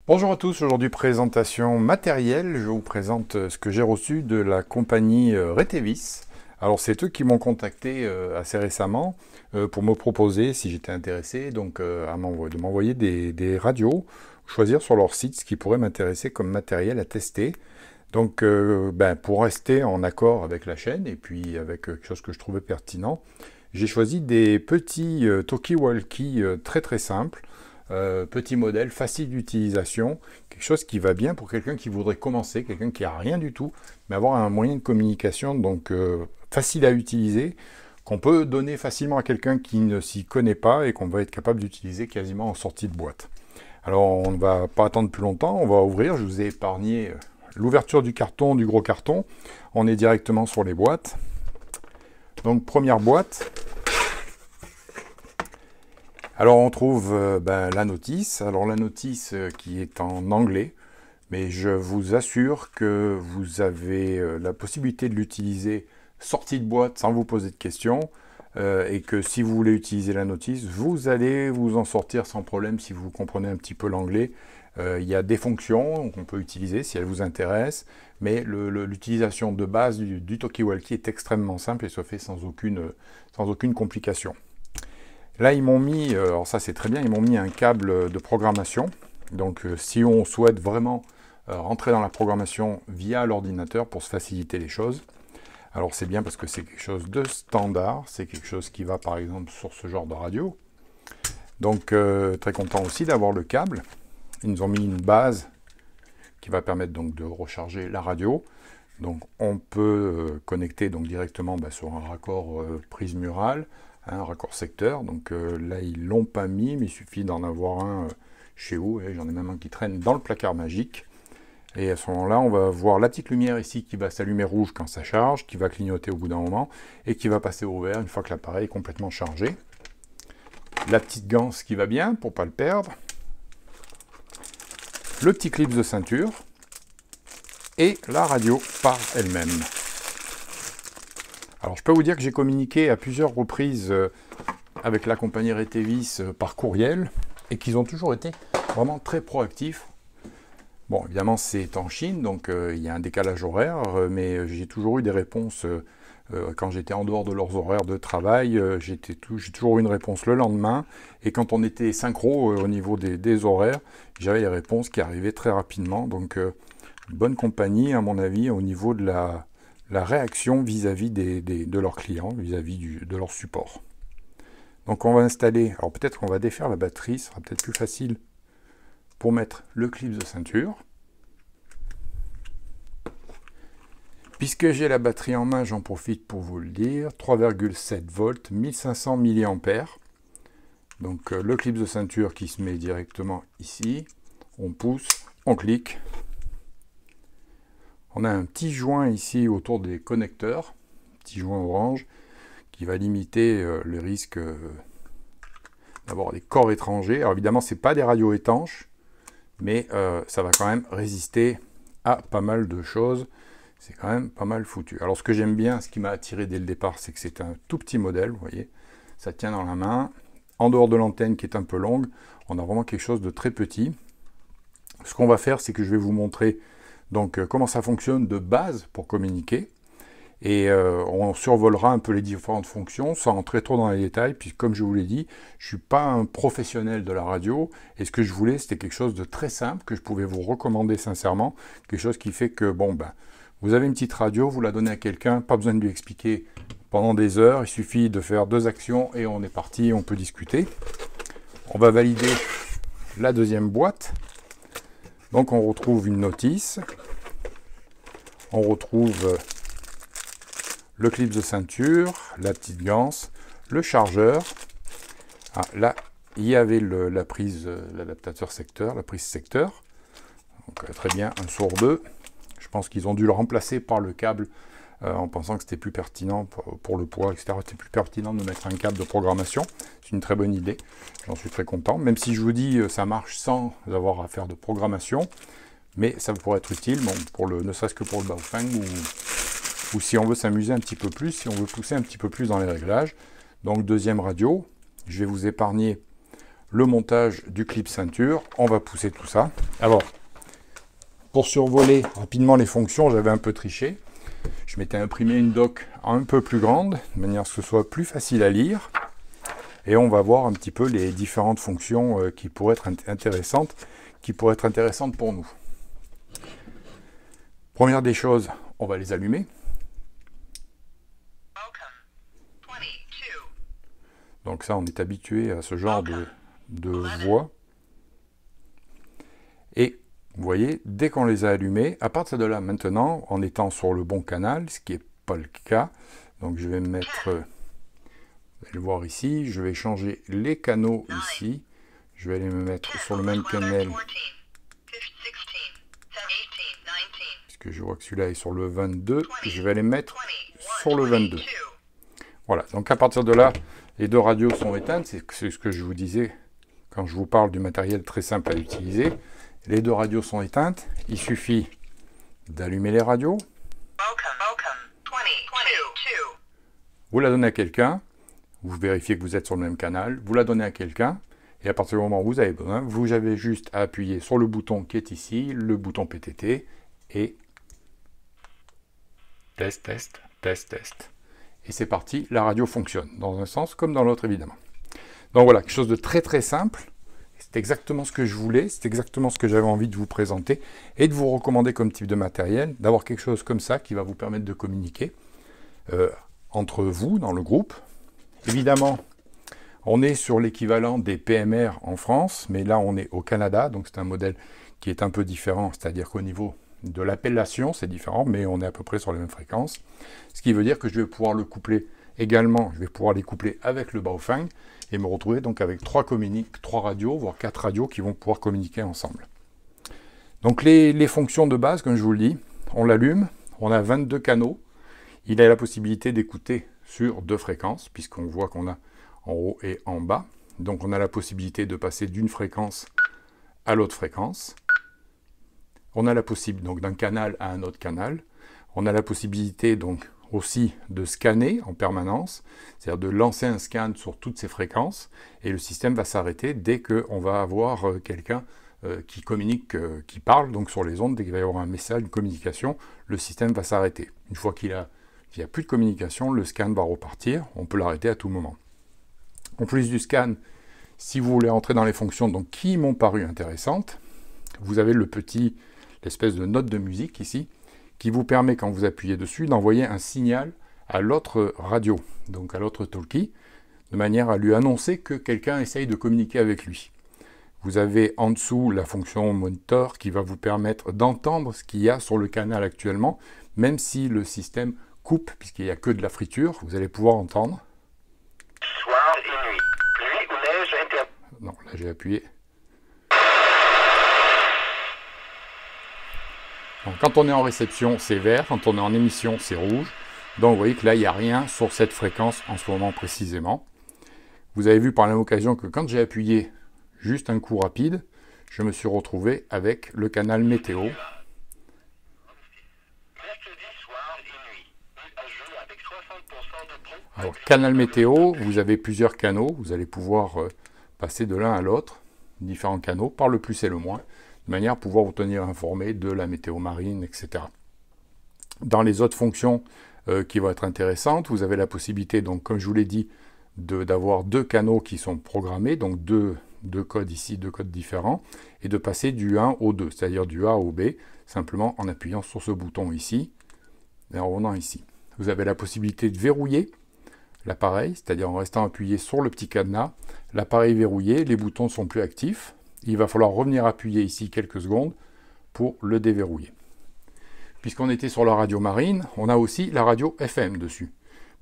Bonjour à tous, aujourd'hui présentation matérielle, je vous présente ce que j'ai reçu de la compagnie Retevis. Alors c'est eux qui m'ont contacté assez récemment pour me proposer, si j'étais intéressé, de m'envoyer des radios, choisir sur leur site ce qui pourrait m'intéresser comme matériel à tester. Pour rester en accord avec la chaîne et puis avec quelque chose que je trouvais pertinent, j'ai choisi des petits talkie-walkie très très simples. Petit modèle, facile d'utilisation, quelque chose qui va bien pour quelqu'un qui voudrait commencer, quelqu'un qui n'a rien du tout, mais avoir un moyen de communication facile à utiliser, qu'on peut donner facilement à quelqu'un qui ne s'y connaît pas et qu'on va être capable d'utiliser quasiment en sortie de boîte. Alors on ne va pas attendre plus longtemps, on va ouvrir, je vous ai épargné l'ouverture du carton, du gros carton, on est directement sur les boîtes. Donc première boîte. Alors on trouve la notice, la notice qui est en anglais, mais je vous assure que vous avez la possibilité de l'utiliser sortie de boîte sans vous poser de questions, et que si vous voulez utiliser la notice, vous allez vous en sortir sans problème si vous comprenez un petit peu l'anglais. Il y a des fonctions qu'on peut utiliser si elles vous intéressent, mais l'utilisation de base du talkie-walkie est extrêmement simple et se fait sans aucune complication. Là, ils m'ont mis, alors ça c'est très bien, ils m'ont mis un câble de programmation. Donc si on souhaite vraiment rentrer dans la programmation via l'ordinateur pour se faciliter les choses, alors c'est bien parce que c'est quelque chose de standard, c'est quelque chose qui va par exemple sur ce genre de radio. Donc très content aussi d'avoir le câble. Ils nous ont mis une base qui va permettre donc de recharger la radio. Donc on peut connecter donc directement sur un raccord prise murale, un raccord secteur. Donc là ils l'ont pas mis, mais il suffit d'en avoir un chez vous. J'en ai même un qui traîne dans le placard magique. Et à ce moment-là, on va voir la petite lumière ici qui va s'allumer rouge quand ça charge, qui va clignoter au bout d'un moment, et qui va passer au vert une fois que l'appareil est complètement chargé. La petite ganse qui va bien, pour ne pas le perdre. Le petit clip de ceinture. Et la radio par elle-même. Alors je peux vous dire que j'ai communiqué à plusieurs reprises avec la compagnie Retevis par courriel, et qu'ils ont toujours été vraiment très proactifs. Bon, évidemment, c'est en Chine, donc il y a un décalage horaire, mais j'ai toujours eu des réponses quand j'étais en dehors de leurs horaires de travail. J'ai toujours eu une réponse le lendemain, et quand on était synchro au niveau des horaires, j'avais les réponses qui arrivaient très rapidement. Donc, bonne compagnie, à mon avis, au niveau de la réaction vis-à-vis de leurs clients, vis-à-vis de leur support. Donc, on va installer, alors peut-être qu'on va défaire la batterie, ce sera peut-être plus facile pour mettre le clip de ceinture. Puisque j'ai la batterie en main, j'en profite pour vous le dire. 3,7 volts, 1500 mAh. Donc le clip de ceinture qui se met directement ici. On pousse, on clique. On a un petit joint ici autour des connecteurs, petit joint orange, qui va limiter le risque d'avoir des corps étrangers. Alors évidemment, ce n'est pas des radios étanches, mais ça va quand même résister à pas mal de choses. C'est quand même pas mal foutu. Alors ce que j'aime bien, ce qui m'a attiré dès le départ, c'est que c'est un tout petit modèle, vous voyez. Ça tient dans la main. En dehors de l'antenne qui est un peu longue, on a vraiment quelque chose de très petit. Ce qu'on va faire, c'est que je vais vous montrer donc comment ça fonctionne de base pour communiquer. Et on survolera un peu les différentes fonctions sans rentrer trop dans les détails, puisque comme je vous l'ai dit, je ne suis pas un professionnel de la radio, et ce que je voulais, c'était quelque chose de très simple, que je pouvais vous recommander sincèrement, quelque chose qui fait que, vous avez une petite radio, vous la donnez à quelqu'un, pas besoin de lui expliquer pendant des heures, il suffit de faire 2 actions et on est parti, on peut discuter. On va valider la deuxième boîte. Donc on retrouve une notice, on retrouve le clip de ceinture, la petite ganse, le chargeur. Ah, là, il y avait la prise, l'adaptateur secteur, la prise secteur. Donc très bien, un sur 2. Je pense qu'ils ont dû le remplacer par le câble en pensant que c'était plus pertinent pour le poids, etc. C'était plus pertinent de mettre un câble de programmation. C'est une très bonne idée. J'en suis très content. Même si je vous dis ça marche sans avoir à faire de programmation, mais ça pourrait être utile, ne serait-ce que pour le Baofeng ou si on veut s'amuser un petit peu plus, si on veut pousser un petit peu plus dans les réglages. Donc deuxième radio, je vais vous épargner le montage du clip ceinture. On va pousser tout ça. Alors, pour survoler rapidement les fonctions, j'avais un peu triché. Je m'étais imprimé une doc un peu plus grande, de manière à ce que ce soit plus facile à lire. Et on va voir un petit peu les différentes fonctions qui pourraient être intéressantes, pour nous. Première des choses, on va les allumer. Donc ça, on est habitué à ce genre de voix. Et vous voyez, dès qu'on les a allumés, à partir de là, maintenant, en étant sur le bon canal, ce qui n'est pas le cas, donc je vais me mettre, vous allez le voir ici, je vais changer les canaux ici, je vais aller me mettre sur le même canal, puisque je vois que celui-là est sur le 22, et je vais aller mettre sur le 22. Voilà, donc à partir de là, les deux radios sont éteintes, c'est ce que je vous disais quand je vous parle du matériel très simple à utiliser. Les deux radios sont éteintes, il suffit d'allumer les radios. Vous la donnez à quelqu'un, vous vérifiez que vous êtes sur le même canal, vous la donnez à quelqu'un, et à partir du moment où vous avez besoin, vous avez juste à appuyer sur le bouton qui est ici, le bouton PTT, et test, test, test, test. Et c'est parti, la radio fonctionne, dans un sens comme dans l'autre évidemment. Donc voilà, quelque chose de très très simple. C'est exactement ce que je voulais, c'est exactement ce que j'avais envie de vous présenter et de vous recommander comme type de matériel, d'avoir quelque chose comme ça qui va vous permettre de communiquer entre vous dans le groupe. Évidemment, on est sur l'équivalent des PMR en France, mais là on est au Canada, donc c'est un modèle qui est un peu différent, c'est-à-dire qu'au niveau de l'appellation, c'est différent, mais on est à peu près sur les mêmes fréquences. Ce qui veut dire que je vais pouvoir le coupler également, je vais pouvoir les coupler avec le Baofeng et me retrouver donc avec trois radios, voire 4 radios qui vont pouvoir communiquer ensemble. Donc les fonctions de base, comme je vous le dis, on l'allume, on a 22 canaux, il a la possibilité d'écouter sur 2 fréquences, puisqu'on voit qu'on a en haut et en bas. Donc on a la possibilité de passer d'une fréquence à l'autre fréquence. On a la possibilité donc d'un canal à un autre canal. On a la possibilité donc aussi de scanner en permanence, c'est-à-dire de lancer un scan sur toutes ces fréquences, et le système va s'arrêter dès qu'on va avoir quelqu'un qui communique, qui parle donc sur les ondes. Dès qu'il va y avoir un message, une communication, le système va s'arrêter. Une fois qu'il n'y a plus de communication, le scan va repartir, on peut l'arrêter à tout moment. En plus du scan, si vous voulez entrer dans les fonctions donc, qui m'ont paru intéressantes, vous avez l'espèce de note de musique ici, qui vous permet, quand vous appuyez dessus, d'envoyer un signal à l'autre radio, donc à l'autre talkie, de manière à lui annoncer que quelqu'un essaye de communiquer avec lui. Vous avez en dessous la fonction monitor qui va vous permettre d'entendre ce qu'il y a sur le canal actuellement, même si le système coupe, puisqu'il n'y a que de la friture, vous allez pouvoir entendre. Soir et nuit. Pluie ou neige interdite. Non, là j'ai appuyé. Donc, quand on est en réception, c'est vert. Quand on est en émission, c'est rouge. Donc, vous voyez que là, il n'y a rien sur cette fréquence en ce moment précisément. Vous avez vu par la même occasion que quand j'ai appuyé juste un coup rapide, je me suis retrouvé avec le canal météo. Mercredi soir et nuit. Nuageux avec 60% de bruit. Alors, canal météo, vous avez plusieurs canaux. Vous allez pouvoir passer de l'un à l'autre, différents canaux, par le plus et le moins, de manière à pouvoir vous tenir informé de la météo marine, etc. Dans les autres fonctions qui vont être intéressantes, vous avez la possibilité, donc comme je vous l'ai dit, d'avoir 2 canaux qui sont programmés, donc deux codes ici, 2 codes différents, et de passer du 1 au 2, c'est-à-dire du A au B, simplement en appuyant sur ce bouton ici, et en revenant ici. Vous avez la possibilité de verrouiller l'appareil, c'est-à-dire en restant appuyé sur le petit cadenas, l'appareil verrouillé, les boutons ne sont plus actifs, il va falloir revenir appuyer ici quelques secondes pour le déverrouiller. Puisqu'on était sur la radio marine, on a aussi la radio FM dessus.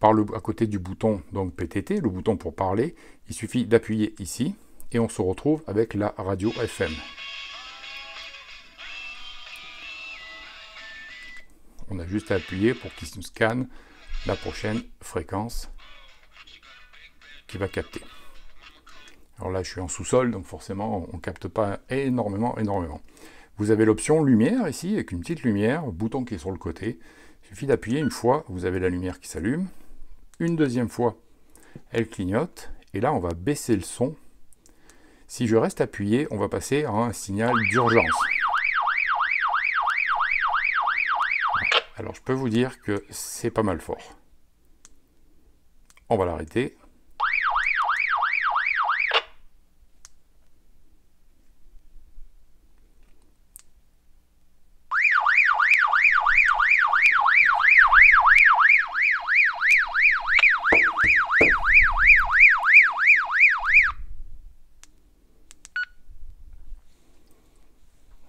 À côté du bouton donc PTT, le bouton pour parler, il suffit d'appuyer ici et on se retrouve avec la radio FM. On a juste à appuyer pour qu'il nous scanne la prochaine fréquence qu'il va capter. Alors là, je suis en sous-sol, donc forcément, on ne capte pas énormément. Vous avez l'option lumière ici, avec une petite lumière, bouton qui est sur le côté. Il suffit d'appuyer une fois, vous avez la lumière qui s'allume. Une deuxième fois, elle clignote. Et là, on va baisser le son. Si je reste appuyé, on va passer à un signal d'urgence. Alors je peux vous dire que c'est pas mal fort. On va l'arrêter.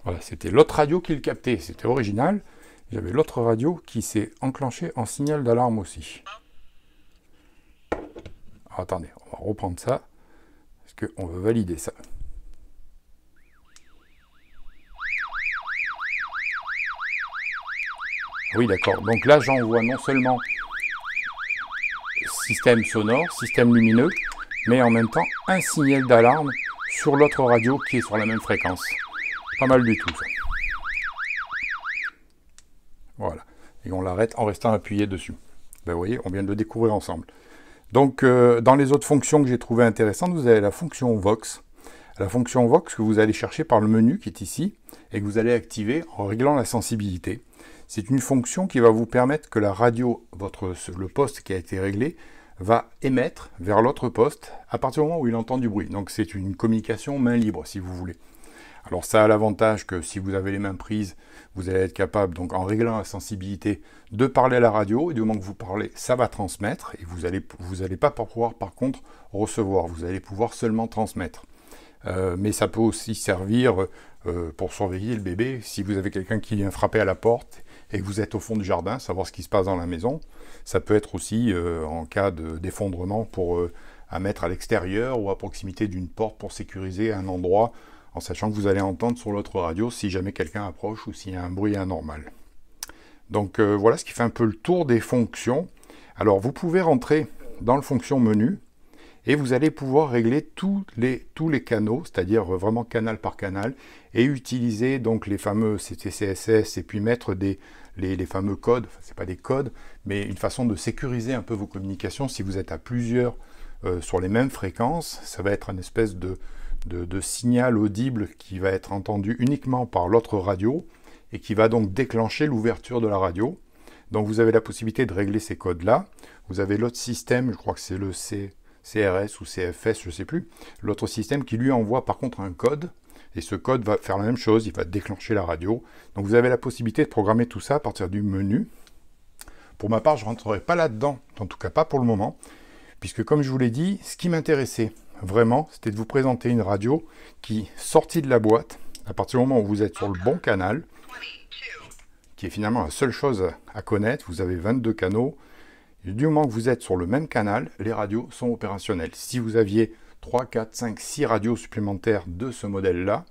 Voilà, c'était l'autre radio qui le captait, c'était original. J'avais l'autre radio qui s'est enclenchée en signal d'alarme aussi. Alors, attendez, on va reprendre ça, parce qu'on veut valider ça. Oui, d'accord. Donc là, j'envoie non seulement système sonore, système lumineux, mais en même temps un signal d'alarme sur l'autre radio qui est sur la même fréquence. Pas mal du tout, ça. Voilà. Et on l'arrête en restant appuyé dessus. Ben, vous voyez, on vient de le découvrir ensemble. Donc, dans les autres fonctions que j'ai trouvées intéressantes, vous avez la fonction Vox. La fonction Vox que vous allez chercher par le menu qui est ici et que vous allez activer en réglant la sensibilité. C'est une fonction qui va vous permettre que la radio, le poste qui a été réglé, va émettre vers l'autre poste à partir du moment où il entend du bruit. Donc, c'est une communication main libre, si vous voulez. Alors ça a l'avantage que si vous avez les mains prises, vous allez être capable, donc en réglant la sensibilité, de parler à la radio, et du moment que vous parlez, ça va transmettre, et vous allez pas pouvoir par contre recevoir, vous allez pouvoir seulement transmettre. Mais ça peut aussi servir pour surveiller le bébé, si vous avez quelqu'un qui vient frapper à la porte, et que vous êtes au fond du jardin, savoir ce qui se passe dans la maison. Ça peut être aussi en cas d'effondrement pour à mettre à l'extérieur ou à proximité d'une porte pour sécuriser un endroit, en sachant que vous allez entendre sur l'autre radio si jamais quelqu'un approche ou s'il y a un bruit anormal. Donc voilà ce qui fait un peu le tour des fonctions. Alors vous pouvez rentrer dans le fonction menu et vous allez pouvoir régler tous les canaux, c'est-à-dire vraiment canal par canal, et utiliser donc les fameux CTCSS et puis mettre les fameux codes, enfin, c'est pas des codes, mais une façon de sécuriser un peu vos communications. Si vous êtes à plusieurs sur les mêmes fréquences, ça va être une espèce de signal audible qui va être entendu uniquement par l'autre radio et qui va donc déclencher l'ouverture de la radio. Donc vous avez la possibilité de régler ces codes-là. Vous avez l'autre système, je crois que c'est le CRS ou CFS, je ne sais plus, l'autre système qui lui envoie par contre un code, et ce code va faire la même chose, il va déclencher la radio. Donc vous avez la possibilité de programmer tout ça à partir du menu. Pour ma part, je ne rentrerai pas là-dedans, en tout cas pas pour le moment, puisque comme je vous l'ai dit, ce qui m'intéressait vraiment, c'était de vous présenter une radio qui, sortie de la boîte, à partir du moment où vous êtes sur le bon canal, qui est finalement la seule chose à connaître, vous avez 22 canaux, et du moment que vous êtes sur le même canal, les radios sont opérationnelles. Si vous aviez 3, 4, 5, 6 radios supplémentaires de ce modèle-là,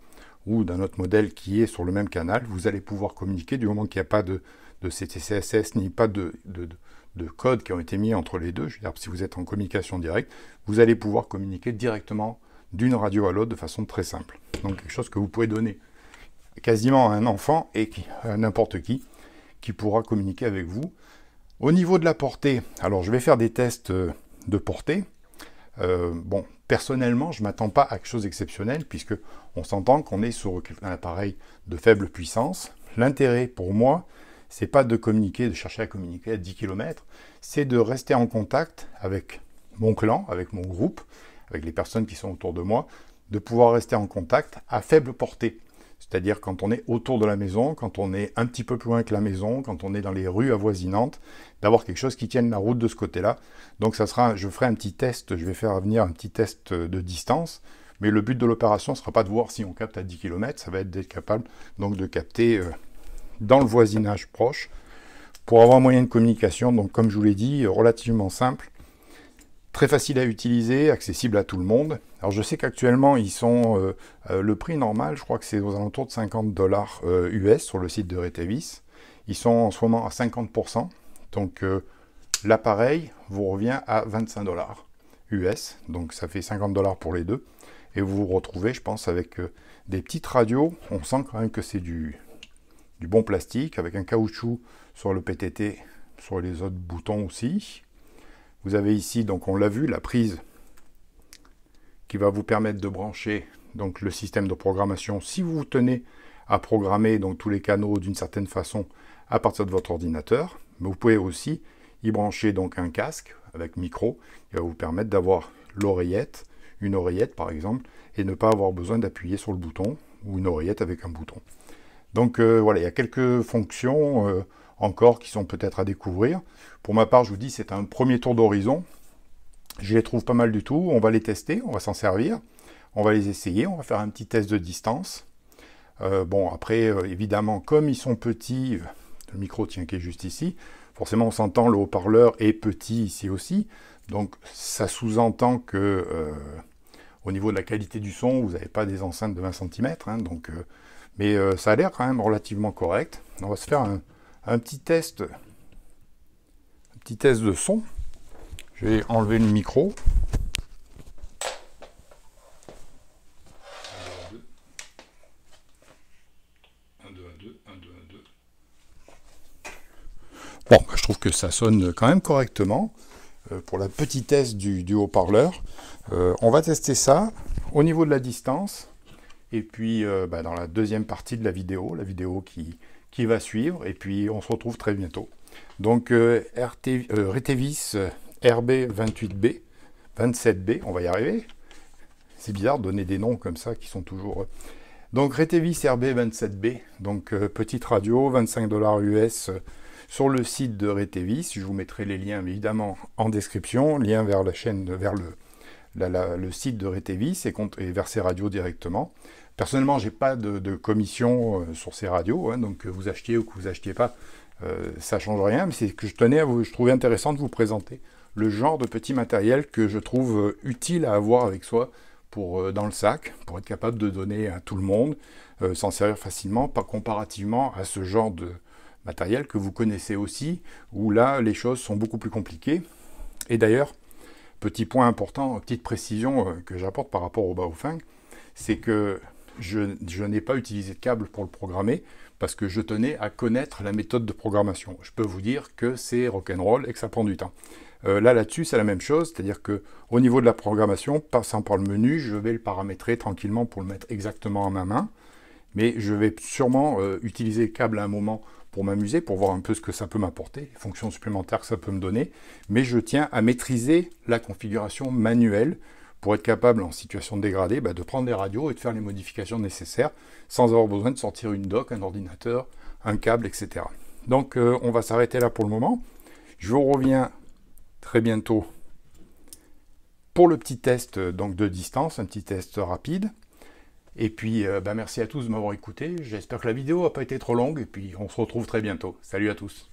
ou d'un autre modèle qui est sur le même canal, vous allez pouvoir communiquer du moment qu'il n'y a pas de CTCSS, ni pas de codes qui ont été mis entre les deux. Je veux dire, si vous êtes en communication directe, vous allez pouvoir communiquer directement d'une radio à l'autre de façon très simple. Donc quelque chose que vous pouvez donner quasiment à un enfant et à n'importe qui pourra communiquer avec vous. Au niveau de la portée, alors je vais faire des tests de portée. Bon, personnellement, je ne m'attends pas à quelque chose d'exceptionnel, puisque on s'entend qu'on est sur un appareil de faible puissance. L'intérêt pour moi, c'est pas de communiquer, de chercher à communiquer à 10 km, c'est de rester en contact avec mon clan, avec mon groupe, avec les personnes qui sont autour de moi, de pouvoir rester en contact à faible portée. C'est-à-dire quand on est autour de la maison, quand on est un petit peu plus loin que la maison, quand on est dans les rues avoisinantes, d'avoir quelque chose qui tienne la route de ce côté-là. Donc ça sera, je ferai un petit test, je vais faire venir un petit test de distance, mais le but de l'opération ne sera pas de voir si on capte à 10 km, ça va être d'être capable donc de capter dans le voisinage proche, pour avoir un moyen de communication, donc comme je vous l'ai dit, relativement simple, très facile à utiliser, accessible à tout le monde. Alors je sais qu'actuellement ils sont, le prix normal, je crois que c'est aux alentours de 50 $ US sur le site de Retevis. Ils sont en ce moment à 50%, donc l'appareil vous revient à 25 $ US, donc ça fait 50 $ pour les deux. Et vous vous retrouvez, je pense, avec des petites radios, on sent quand même que c'est du bon plastique, avec un caoutchouc sur le PTT, sur les autres boutons aussi. Vous avez ici, donc on l'a vu, la prise qui va vous permettre de brancher donc, le système de programmation si vous vous tenez à programmer donc, tous les canaux d'une certaine façon à partir de votre ordinateur. Mais vous pouvez aussi y brancher donc, un casque avec micro qui va vous permettre d'avoir l'oreillette, une oreillette par exemple, et ne pas avoir besoin d'appuyer sur le bouton ou une oreillette avec un bouton. Donc voilà, il y a quelques fonctions encore qui sont peut-être à découvrir. Pour ma part, je vous dis, c'est un premier tour d'horizon. Je les trouve pas mal du tout. On va les tester, on va s'en servir. On va les essayer, on va faire un petit test de distance. Bon, après, évidemment, comme ils sont petits, le micro tient qui est juste ici, forcément on s'entend, le haut-parleur est petit ici aussi. Donc ça sous-entend que au niveau de la qualité du son, vous n'avez pas des enceintes de 20 cm. Hein, donc, mais ça a l'air quand même relativement correct. On va se faire un petit test de son. Je vais enlever le micro. Bon, je trouve que ça sonne quand même correctement pour la petite test du haut-parleur. On va tester ça au niveau de la distance et puis dans la deuxième partie de la vidéo qui va suivre, et puis on se retrouve très bientôt. Donc Retevis RB28B, 27B, on va y arriver. C'est bizarre de donner des noms comme ça qui sont toujours... Donc Retevis RB27B, donc petite radio, 25 $ US sur le site de Retevis. Je vous mettrai les liens évidemment en description, lien vers la chaîne, vers le site de Retevis et vers ces radios directement. Personnellement, j'ai pas de commission sur ces radios, hein, donc que vous achetiez ou que vous achetiez pas, ça change rien, mais c'est que je trouvais intéressant de vous présenter le genre de petit matériel que je trouve utile à avoir avec soi dans le sac, pour être capable de donner à tout le monde, s'en servir facilement, pas comparativement à ce genre de matériel que vous connaissez aussi, où là, les choses sont beaucoup plus compliquées. Et d'ailleurs, petit point important, petite précision que j'apporte par rapport au Baofeng, c'est que je n'ai pas utilisé de câble pour le programmer, parce que je tenais à connaître la méthode de programmation. Je peux vous dire que c'est rock'n'roll et que ça prend du temps. Là-dessus, c'est la même chose, c'est-à-dire qu'au niveau de la programmation, passant par le menu, je vais le paramétrer tranquillement pour le mettre exactement à ma main, mais je vais sûrement utiliser le câble à un moment pour m'amuser, pour voir un peu ce que ça peut m'apporter, les fonctions supplémentaires que ça peut me donner, mais je tiens à maîtriser la configuration manuelle pour être capable, en situation de dégradé, de prendre des radios et de faire les modifications nécessaires sans avoir besoin de sortir une dock, un ordinateur, un câble, etc. Donc on va s'arrêter là pour le moment. Je vous reviens très bientôt pour le petit test donc, de distance, un petit test rapide. Et puis merci à tous de m'avoir écouté. J'espère que la vidéo n'a pas été trop longue et puis on se retrouve très bientôt. Salut à tous.